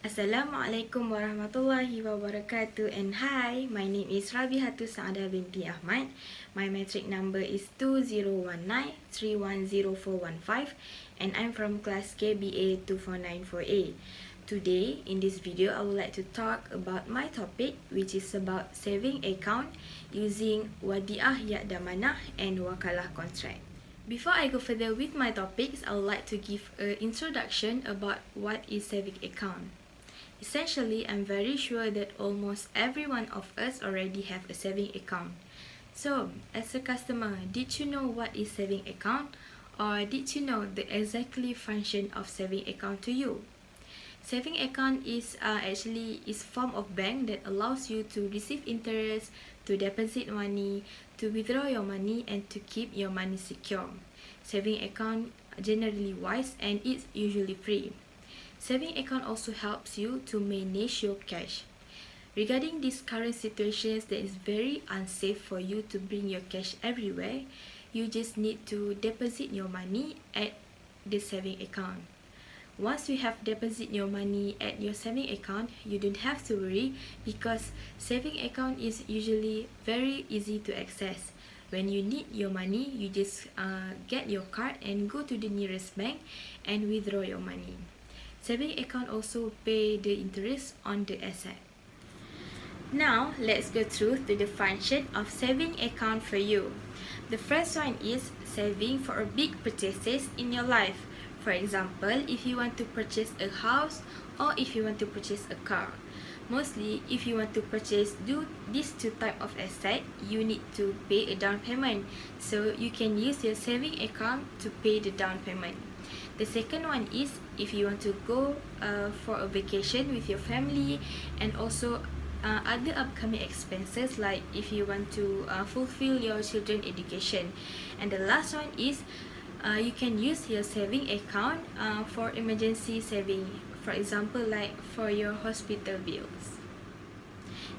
Assalamualaikum warahmatullahi wabarakatuh, and hi, my name is Rabihatul Saadah binti Ahmad. My metric number is 2019310415 and I'm from class KBA 2494A. Today, in this video, I would like to talk about my topic, which is about saving account using Wadi'ah, Dhamanah and Wakalah contract. Before I go further with my topics, I would like to give an introduction about what is saving account. Essentially, I'm very sure that almost every one of us already have a saving account. So, as a customer, did you know what is saving account? Or did you know the exactly function of saving account to you? Saving account is actually form of bank that allows you to receive interest, to deposit money, to withdraw your money, and to keep your money secure. Saving account generally wise and it's usually free. Saving account also helps you to manage your cash. Regarding these current situations that is very unsafe for you to bring your cash everywhere, you just need to deposit your money at the saving account. Once you have deposit your money at your saving account, you don't have to worry because saving account is usually very easy to access. When you need your money, you just get your card and go to the nearest bank and withdraw your money. Saving account also pay the interest on the asset. Now, let's go through to the function of saving account for you. The first one is saving for big purchases in your life. For example, if you want to purchase a house or if you want to purchase a car. Mostly, if you want to purchase these two type of asset, you need to pay a down payment. So, you can use your saving account to pay the down payment. The second one is if you want to go for a vacation with your family and also other upcoming expenses like if you want to fulfill your children's education. And the last one is you can use your saving account for emergency saving, for example like for your hospital bills.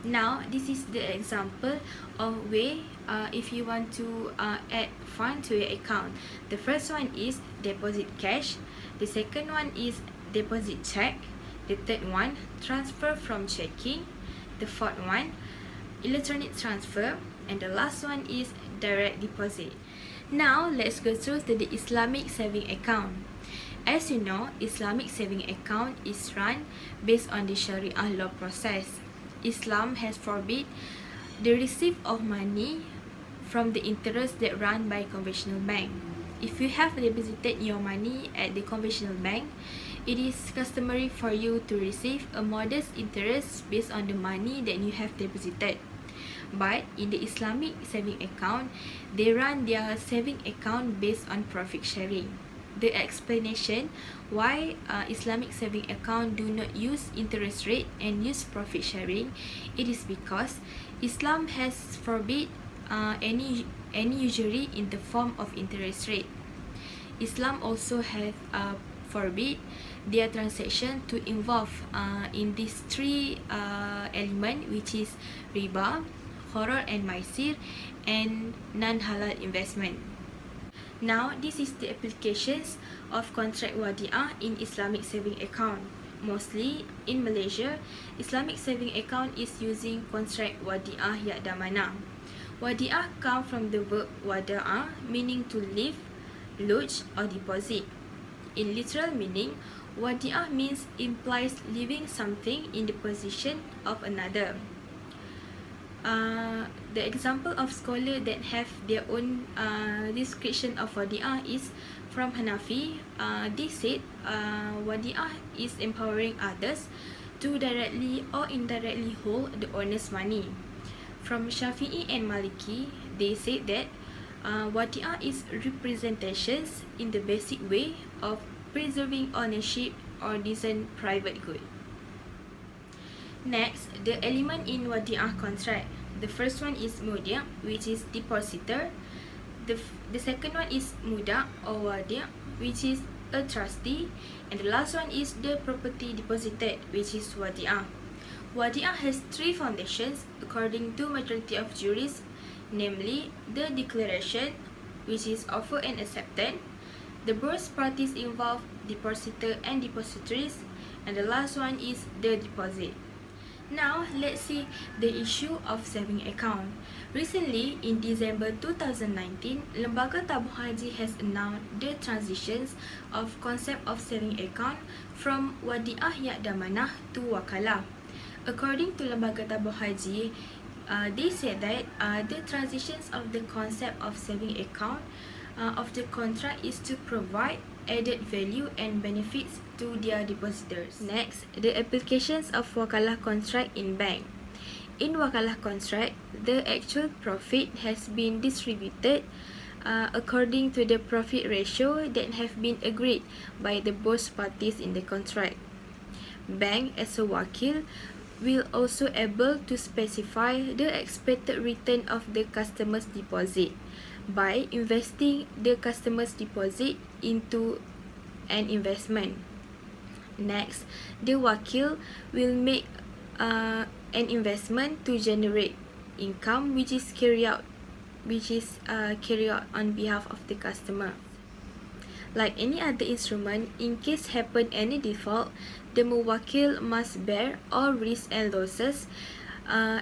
Now, this is the example of way if you want to add fund to your account. The first one is deposit cash. The second one is deposit check. The third one, transfer from checking. The fourth one, electronic transfer. And the last one is direct deposit. Now, let's go through to the Islamic saving account. As you know, Islamic saving account is run based on the Sharia law process. Islam has forbid the receipt of money from the interest that run by conventional bank. If you have deposited your money at the conventional bank, it is customary for you to receive a modest interest based on the money that you have deposited. But in the Islamic saving account, they run their saving account based on profit sharing. The explanation why Islamic saving account do not use interest rate and use profit sharing, it is because Islam has forbid any usury in the form of interest rate. Islam also have forbid their transaction to involve in these three element, which is riba, horror and maisir, and non-halal investment. Now, this is the applications of contract Wadi'ah in Islamic saving account. Mostly in Malaysia, Islamic saving account is using contract Wadi'ah Dhamanah. Wadi'ah come from the verb Wada'a, meaning to leave, lodge or deposit. In literal meaning, Wadi'ah means implies leaving something in the position of another. The example of scholar that have their own description of Wadi'ah is from Hanafi. They said Wadi'ah is empowering others to directly or indirectly hold the owner's money. From Shafi'i and Maliki, they said that Wadi'ah is representations in the basic way of preserving ownership or decent private good. Next, the element in Wadi'ah contract. The first one is Mudia, which is depositor. The second one is Muda or Wadi', which is a trustee. And the last one is the property deposited, which is Wadi'ah. Wadi'ah has three foundations according to majority of jurists, namely the declaration, which is offer and accepted, the both parties involved, depositor and depositories, and the last one is the deposit. Now, let's see the issue of saving account. Recently, in December 2019, Lembaga Tabung Haji has announced the transitions of concept of saving account from Wadi'ah Dhamanah to Wakalah. According to Lembaga Tabung Haji, they said that the transitions of the concept of saving account of the contract is to provide added value and benefits to their depositors. Next, the applications of Wakalah contract in bank. In Wakalah contract, the actual profit has been distributed according to the profit ratio that have been agreed by the both parties in the contract. Bank as a wakil will also able to specify the expected return of the customer's deposit by investing the customer's deposit into an investment. Next, the wakil will make an investment to generate income which is carried out on behalf of the customer. Like any other instrument, in case happen any default, the muwakil must bear all risks and losses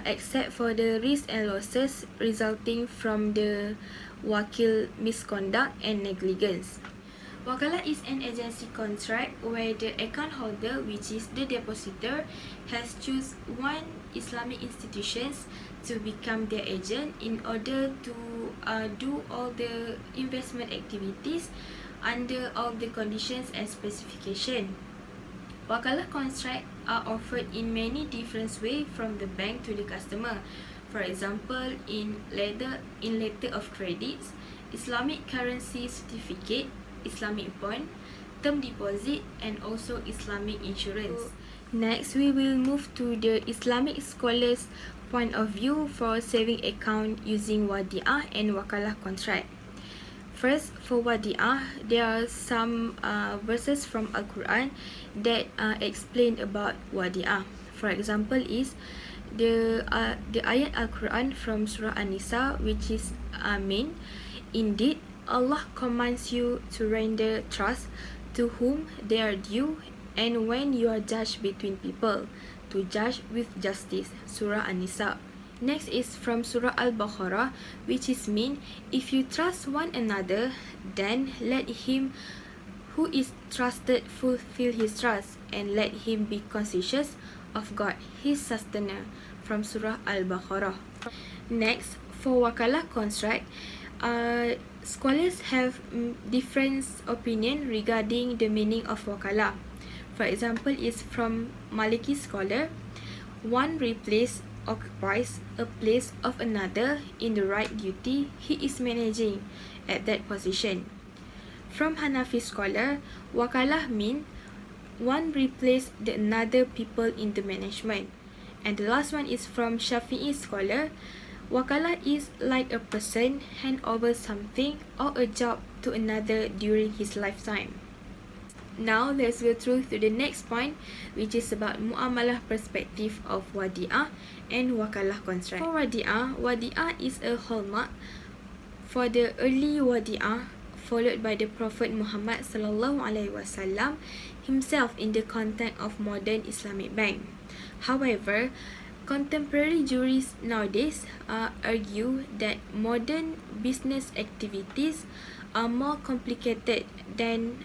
except for the risks and losses resulting from the wakil misconduct and negligence. Wakalah is an agency contract where the account holder, which is the depositor, has choose one Islamic institutions to become their agent in order to do all the investment activities under all the conditions and specification. Wakalah contract are offered in many different ways from the bank to the customer. For example, in letter of credits, Islamic currency certificate, Islamic bond, term deposit, and also Islamic insurance. Next, we will move to the Islamic Scholars' point of view for saving account using Wadi'ah and Wakalah contract. First, for Wadi'ah, there are some verses from Al-Quran that explain about Wadi'ah. For example, is the ayat Al-Quran from Surah An-Nisa, which is Amin. Indeed, Allah commands you to render trust to whom they are due, and when you are judged between people, to judge with justice. Surah An-Nisa. Next is from Surah Al-Baqarah, which is mean, if you trust one another, then let him who is trusted fulfill his trust, and let him be conscious of God, his sustainer. From Surah Al-Baqarah. Next, for Wakalah contract, scholars have different opinion regarding the meaning of Wakalah. For example, is from Maliki scholar, one occupies a place of another in the right duty he is managing at that position. From Hanafi scholar, Wakalah mean one replace the another people in the management. And the last one is from Shafi'i scholar, Wakalah is like a person hand over something or a job to another during his lifetime. Now let's go through to the next point, which is about muamalah perspective of Wadi'ah and Wakalah contract. For Wadi'ah is a hallmark for the early Wadi'ah, followed by the Prophet Muhammad SAW himself in the context of modern Islamic bank. However, contemporary jurists nowadays argue that modern business activities are more complicated than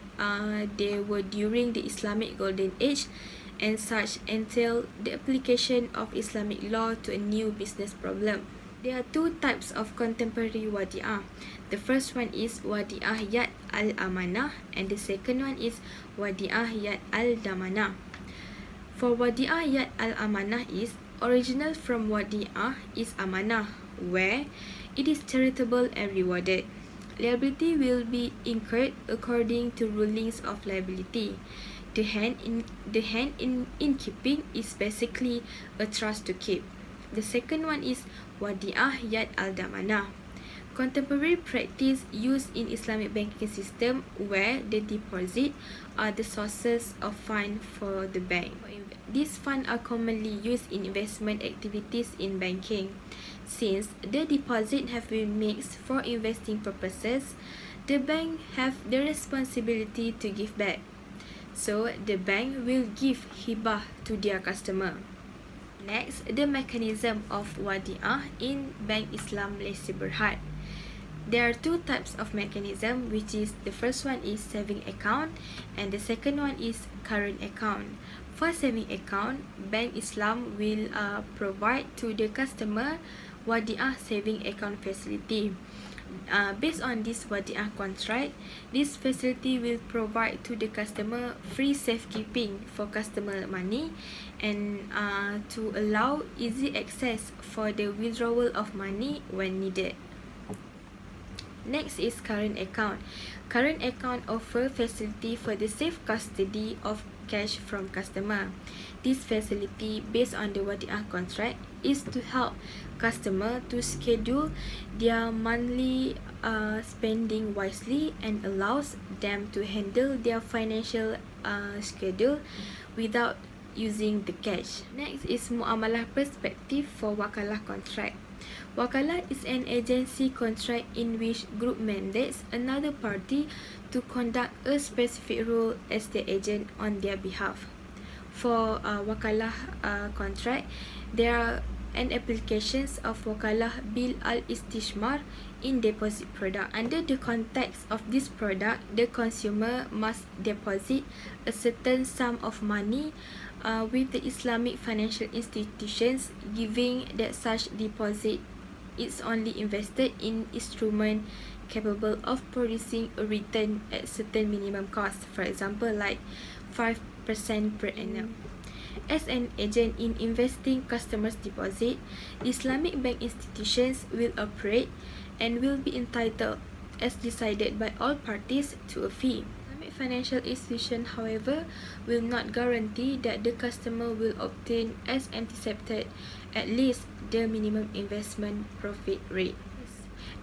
they were during the Islamic Golden Age, and such entail the application of Islamic law to a new business problem. There are two types of contemporary Wadi'ah. The first one is Wadi'ah Yad al-Amanah, and the second one is Wadi'ah Yad al-Dhamanah. For Wadi'ah Yad al-Amanah is original from Wadi'ah is amanah, where it is charitable and rewarded. Liability will be incurred according to rulings of liability. The hand in keeping is basically a trust to keep. The second one is Wadi'ah Yad al-Dhamanah. Contemporary practice used in Islamic banking system where the deposit are the sources of fund for the bank. These funds are commonly used in investment activities in banking. Since the deposit have been mixed for investing purposes, the bank have the responsibility to give back. So the bank will give hibah to their customer. Next, the mechanism of Wadi'ah in Bank Islam Malaysia Berhad. There are two types of mechanism, which is the first one is saving account and the second one is current account. For saving account, Bank Islam will provide to the customer Wadi'ah saving account facility. Based on this Wadi'ah contract, this facility will provide to the customer free safekeeping for customer money and to allow easy access for the withdrawal of money when needed. Next is current account. Current account offer facility for the safe custody of cash from customer. This facility based on the Wadi'ah contract is to help customer to schedule their monthly spending wisely and allows them to handle their financial schedule without using the cash. Next is muamalah perspective for Wakalah contract. Wakalah is an agency contract in which group mandates another party to conduct a specific role as the agent on their behalf. For Wakalah contract, there are an applications of Wakalah Bil Al-Istishmar in deposit product. Under the context of this product, the consumer must deposit a certain sum of money with the Islamic financial institutions, giving that such deposit is only invested in instrument capable of producing a return at certain minimum cost, for example like 5% per annum. As an agent in investing customers' deposit, Islamic bank institutions will operate and will be entitled, as decided by all parties, to a fee. Islamic financial institution, however, will not guarantee that the customer will obtain, as anticipated, at least the minimum investment profit rate.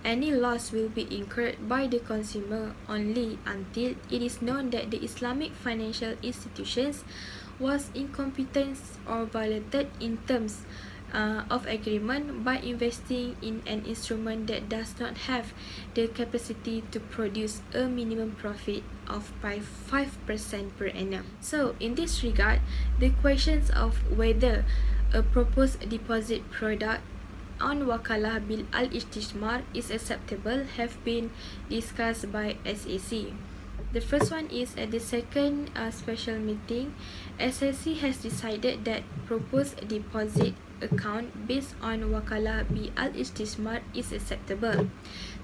Any loss will be incurred by the consumer only until it is known that the Islamic financial institutions was incompetent or violated in terms of agreement by investing in an instrument that does not have the capacity to produce a minimum profit of 5% per annum. So in this regard, the questions of whether a proposed deposit product on Wakalah Bil Al-Istishmar is acceptable have been discussed by SAC. The first one is at the second special meeting, SAC has decided that proposed deposit account based on Wakalah Bil Al-Istishmar is acceptable,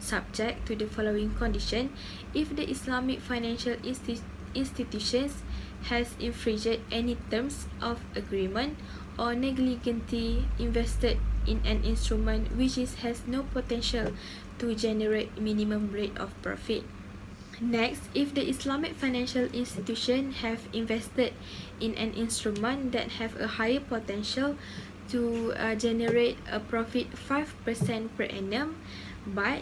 subject to the following condition: if the Islamic financial institutions has infringed any terms of agreement or negligently invested in an instrument which has no potential to generate minimum rate of profit. Next, if the Islamic financial institution have invested in an instrument that have a higher potential to generate a profit 5% per annum, but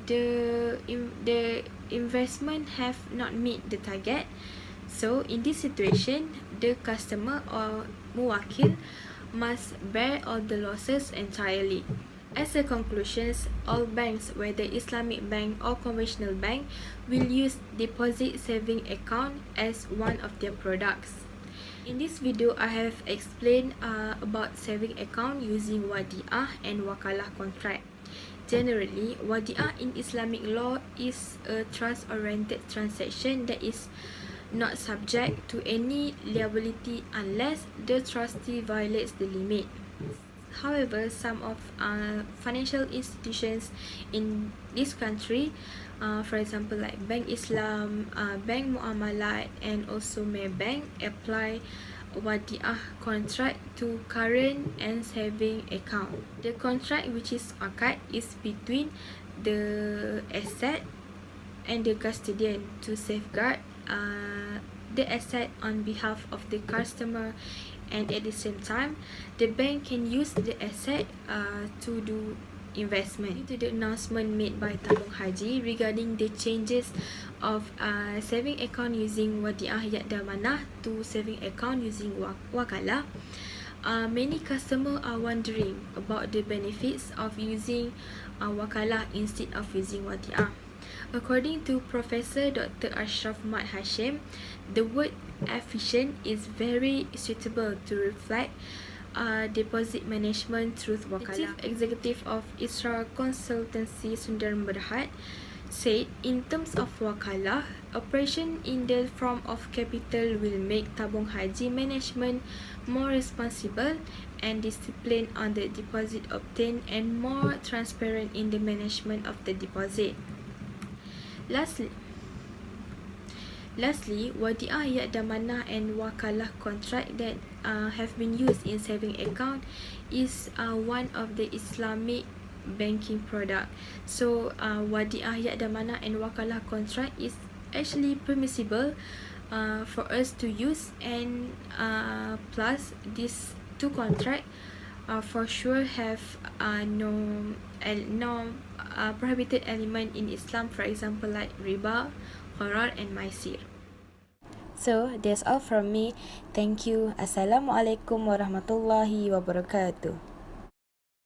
the investment have not meet the target, so in this situation, the customer or muwakil must bear all the losses entirely. As a conclusion, all banks, whether Islamic bank or conventional bank, will use deposit saving account as one of their products. In this video, I have explained about saving account using Wadi'ah and Wakalah contract. Generally, Wadi'ah in Islamic law is a trust-oriented transaction that is not subject to any liability unless the trustee violates the limit. However, some of financial institutions in this country, for example like Bank Islam, Bank Muamalat and also Maybank, apply Wadi'ah contract to current and saving account. The contract which is akad is between the asset and the custodian to safeguard the asset on behalf of the customer, and at the same time the bank can use the asset to do investment. Due to the announcement made by Tabung Haji regarding the changes of saving account using Wadi'ah yat Dhamanah to saving account using Wakalah, many customers are wondering about the benefits of using Wakalah instead of using Wadi'ah. According to Professor Dr. Ashraf Mat Hashim, the word efficient is very suitable to reflect deposit management through Wakalah. Chief Executive of Isra Consultancy Sundar Berhad said, in terms of Wakalah, operation in the form of capital will make tabung haji management more responsible and disciplined on the deposit obtained and more transparent in the management of the deposit. Lastly, Wadi'ah, Dhamanah and Wakalah contract that have been used in saving account is one of the Islamic banking product. So Wadi'ah, Dhamanah and Wakalah contract is actually permissible for us to use, and plus these two contract for sure have no prohibited element in Islam, for example like riba, gharar and maisir. So that's all from me. Thank you. Assalamualaikum warahmatullahi wabarakatuh.